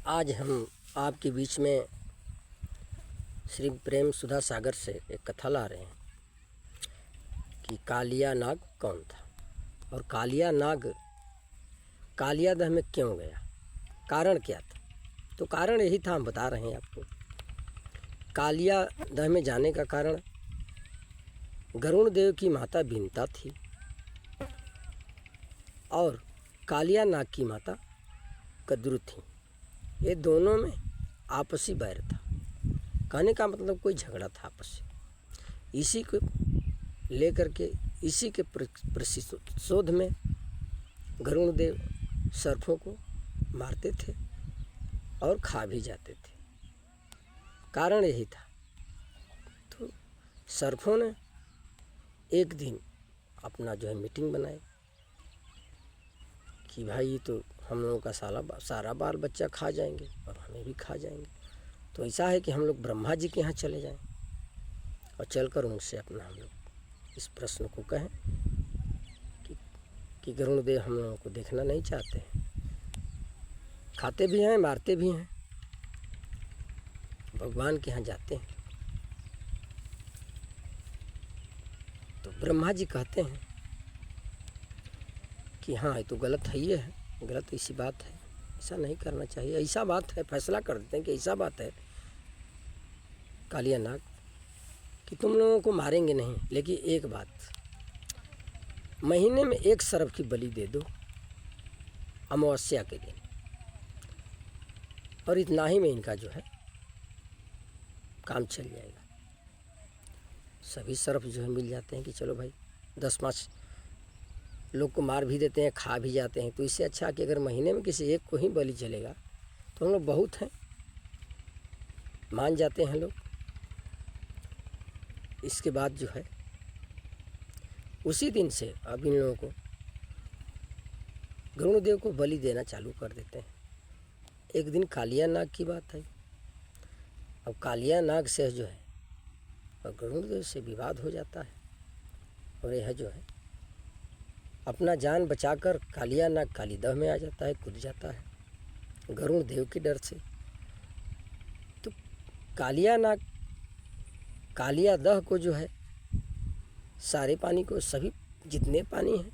आज हम आपके बीच में श्री प्रेम सुधा सागर से एक कथा ला रहे हैं कि कालिया नाग कौन था और कालिया नाग कालियादह में क्यों गया, कारण क्या था। तो कारण यही था, हम बता रहे हैं आपको। कालियादह में जाने का कारण गरुण देव की माता बिनता थी और कालिया नाग की माता कद्रु थी। ये दोनों में आपसी बैर था। कहने का मतलब कोई झगड़ा था आपस में। इसी को लेकर के, इसी के प्रतिशोध में गरुण देव सर्पों को मारते थे और खा भी जाते थे। कारण यही था। तो सर्पों ने एक दिन अपना मीटिंग बनाई कि भाई ये तो हम लोगों का सारा बाल बच्चा खा जाएंगे और हमें भी खा जाएंगे। तो ऐसा है कि हम लोग ब्रह्मा जी के यहाँ चले जाएं और चलकर उनसे अपना हम लोग इस प्रश्न को कहें कि गरुण देव हम लोगों को देखना नहीं चाहते हैं, खाते भी हैं मारते भी हैं, भगवान के यहाँ जाते हैं। तो ब्रह्मा जी कहते हैं कि हाँ, ये तो गलत है, ये है गलत, ऐसी बात है, ऐसा नहीं करना चाहिए, ऐसा बात है। फैसला कर देते हैं कि ऐसा बात है कालिया नाग कि तुम लोगों को मारेंगे नहीं, लेकिन एक बात, महीने में एक सर्प की बलि दे दो अमावस्या के दिन, और इतना ही में इनका काम चल जाएगा। सभी सर्प मिल जाते हैं कि चलो भाई 10-5 लोग को मार भी देते हैं, खा भी जाते हैं। तो इससे अच्छा कि अगर महीने में किसी एक को ही बलि चलेगा तो हम लोग बहुत हैं, मान जाते हैं लोग। इसके बाद उसी दिन से अब इन लोगों को गरुण देव को बलि देना चालू कर देते हैं। एक दिन कालिया नाग की बात है। अब कालिया नाग से और गरुण देव से विवाद हो जाता है और यह अपना जान बचाकर कालिया नाग कालीदह में आ जाता है, कूद जाता है गरुण देव के डर से। तो कालिया नाग कालियादह को सारे पानी को, सभी जितने पानी हैं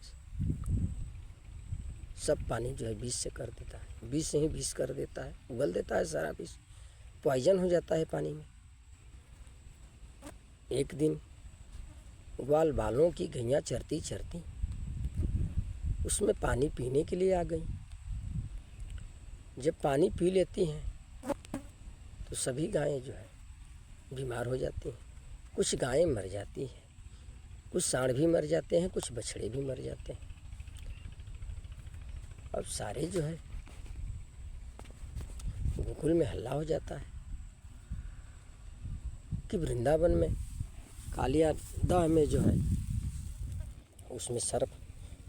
सब पानी विष से कर देता है, विष से ही विष कर देता है, उगल देता है सारा विष, पॉइजन हो जाता है पानी में। एक दिन ग्वाल बालों की गैया चरती चरती उसमें पानी पीने के लिए आ गई। जब पानी पी लेती हैं तो सभी गायें बीमार हो जाती हैं। कुछ गायें मर जाती हैं, कुछ सांड भी मर जाते हैं, कुछ बछड़े भी मर जाते हैं। अब सारे गोकुल में हल्ला हो जाता है कि वृंदावन में कालियादह में उसमें सर्प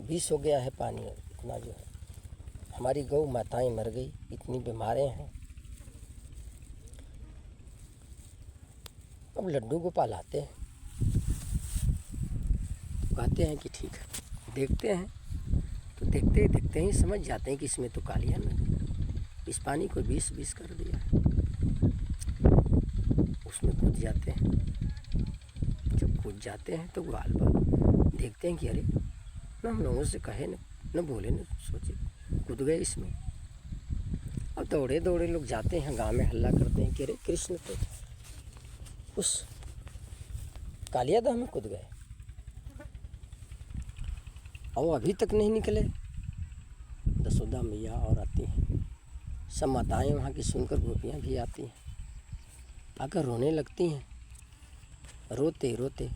विष हो गया है, पानी इतना हमारी गौ माताएं मर गई, इतनी बीमारें हैं। अब लड्डू गोपाल आते हैं, कहते हैं कि ठीक है, देखते हैं। तो देखते देखते ही समझ जाते हैं कि इसमें तो कालिया नाग इस पानी को विष कर दिया है। उसमें कूद जाते हैं। जब कूद जाते हैं तो ग्वाल बाल देखते हैं कि अरे न हम लोगों से कहे न बोले न सोचे, कूद गए इसमें। अब दौड़े दौड़े लोग जाते हैं, गांव में हल्ला करते हैं कि अरे कृष्ण तो उस कालियादह में कूद गए और अभी तक नहीं निकले। यशोदा मैया और आती हैं, सब माताएं वहाँ की सुनकर गोपियाँ भी आती हैं, आकर रोने लगती हैं। रोते रोते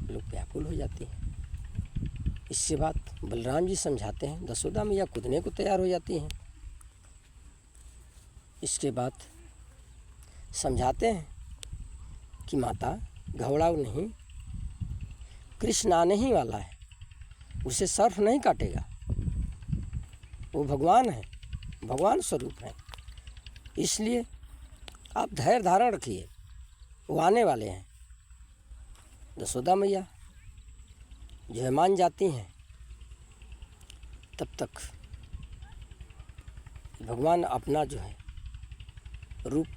लोग व्याकुल हो जाती हैं। इससे बात बलराम जी समझाते हैं, यशोदा मैया कूदने को तैयार हो जाती हैं। इसके बाद समझाते हैं कि माता घबराओ नहीं, कृष्ण आने ही वाला है, उसे सर्प नहीं काटेगा, वो भगवान है, भगवान स्वरूप है, इसलिए आप धैर्य धारण रखिए, वो आने वाले हैं। यशोदा मैया मान जाती हैं। तब तक भगवान अपना जो है रूप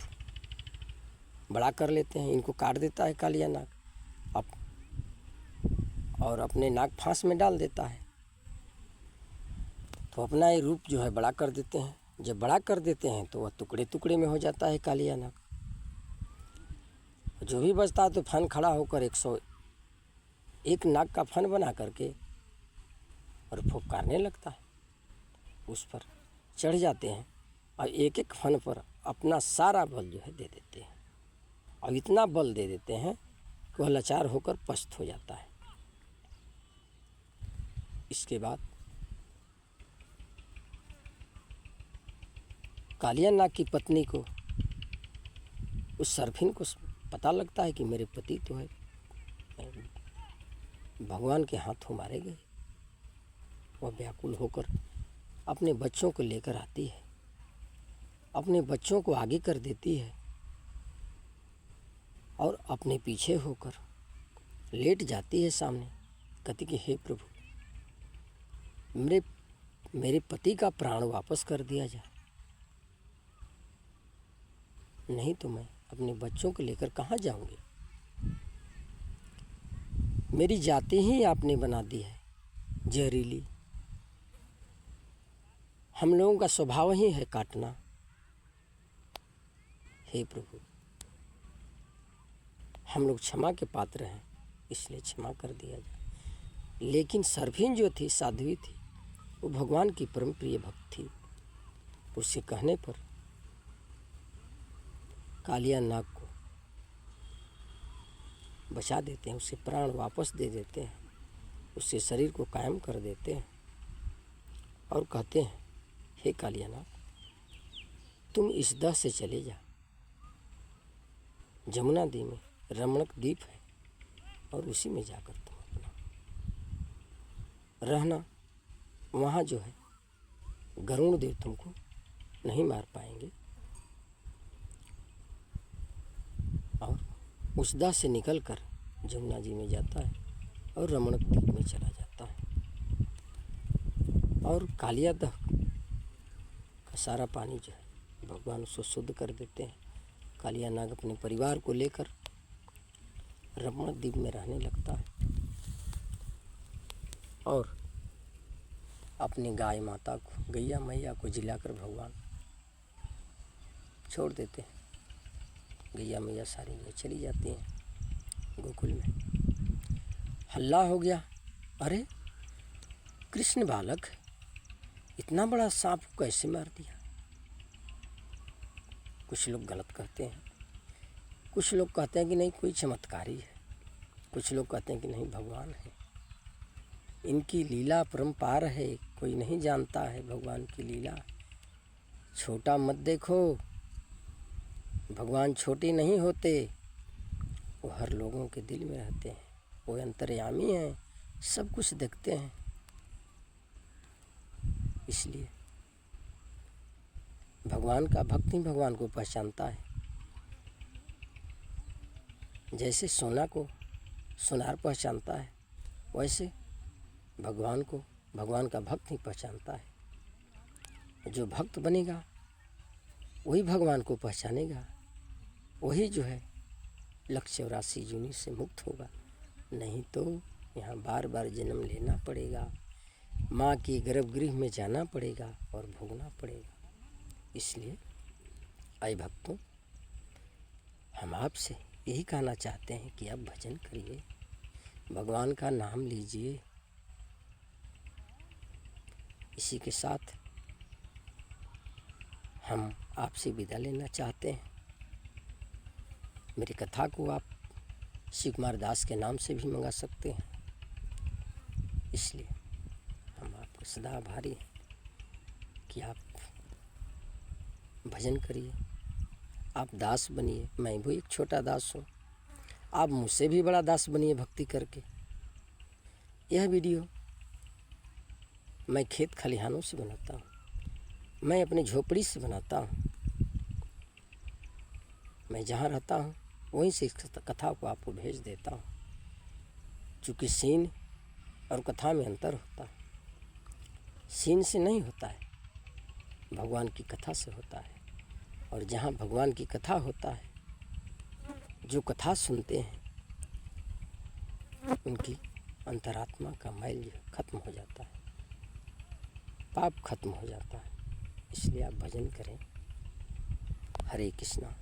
बड़ा कर लेते हैं। इनको काट देता है कालिया नाग और अपने नाग फांस में डाल देता है, तो अपना ये रूप जो है बड़ा कर देते हैं। जब बड़ा कर देते हैं तो वह टुकड़े टुकड़े में हो जाता है कालिया नाग। जो भी बचता है तो फन खड़ा होकर 101 नाग का फन बना करके और फुफकारने लगता है। उस पर चढ़ जाते हैं और एक एक फन पर अपना सारा बल जो है दे देते हैं और इतना बल दे देते हैं कि वह लाचार होकर पस्त हो जाता है। इसके बाद कालिया नाग की पत्नी को, उस सर्फिन को पता लगता है कि मेरे पति तो है भगवान के हाथों मारे गए। वह व्याकुल होकर अपने बच्चों को लेकर आती है, अपने बच्चों को आगे कर देती है और अपने पीछे होकर लेट जाती है सामने। कहती कि हे प्रभु, मेरे पति का प्राण वापस कर दिया जाए, नहीं तो मैं अपने बच्चों को लेकर कहाँ जाऊंगी। मेरी जाति ही आपने बना दी है जहरीली, हम लोगों का स्वभाव ही है काटना। हे प्रभु, हम लोग क्षमा के पात्र हैं, इसलिए क्षमा कर दिया जाए। लेकिन सर्फिन जो थी, साध्वी थी, वो भगवान की परम प्रिय भक्त थी। उससे कहने पर कालिया नाग को बचा देते हैं, उससे प्राण वापस दे देते हैं, उससे शरीर को कायम कर देते हैं और कहते हैं, हे कालिया नाग, तुम इस दह से चले जा। जमुना दी में रमणक द्वीप है और उसी में जाकर तुम अपना रहना। वहाँ जो है गरुण देव तुमको नहीं मार पाएंगे। और उस दह से निकलकर जमुना जी में जाता है और रमणक द्वीप में चला जाता है और कालिया दह का सारा पानी जो है भगवान उसको शुद्ध कर देते हैं। कालिया नाग अपने परिवार को लेकर रमणक द्वीप में रहने लगता है और अपनी गाय माता को, गैया मैया को जिलाकर भगवान छोड़ देते हैं। गैया मैया सारी जो चली जाती हैं गोकुल में। हल्ला हो गया, अरे कृष्ण बालक इतना बड़ा सांप कैसे मार दिया। कुछ लोग गलत कहते हैं, कुछ लोग कहते हैं कि नहीं कोई चमत्कारी है, कुछ लोग कहते हैं कि नहीं भगवान है, इनकी लीला परम्पार है, कोई नहीं जानता है भगवान की लीला। छोटा मत देखो, भगवान छोटे नहीं होते, वो हर लोगों के दिल में रहते हैं, वो अंतर्यामी हैं, सब कुछ देखते हैं। इसलिए भगवान का भक्त ही भगवान को पहचानता है। जैसे सोना को सुनार पहचानता है, वैसे भगवान को भगवान का भक्त ही पहचानता है। जो भक्त बनेगा वही भगवान को पहचानेगा, वही जो है 184 जूनी से मुक्त होगा। नहीं तो यहाँ बार बार जन्म लेना पड़ेगा, माँ की गर्भगृह में जाना पड़ेगा और भोगना पड़ेगा। इसलिए आए भक्तों, हम आपसे यही कहना चाहते हैं कि आप भजन करिए, भगवान का नाम लीजिए। इसी के साथ हम आपसे विदा लेना चाहते हैं। मेरी कथा को आप शिव कुमार दास के नाम से भी मंगा सकते हैं। इसलिए हम आपको सदा आभारी हैं कि आप भजन करिए, आप दास बनिए। मैं भी एक छोटा दास हूँ, आप मुझसे भी बड़ा दास बनिए भक्ति करके। यह वीडियो मैं खेत खलिहानों से बनाता हूँ, मैं अपनी झोपड़ी से बनाता हूँ, मैं जहाँ रहता हूँ वहीं से इस कथा को आपको भेज देता हूँ। चूँकि सीन और कथा में अंतर होता है, सीन से नहीं होता है, भगवान की कथा से होता है। और जहाँ भगवान की कथा होता है, जो कथा सुनते हैं उनकी अंतरात्मा का मैल खत्म हो जाता है, पाप खत्म हो जाता है। इसलिए आप भजन करें। हरे कृष्णा।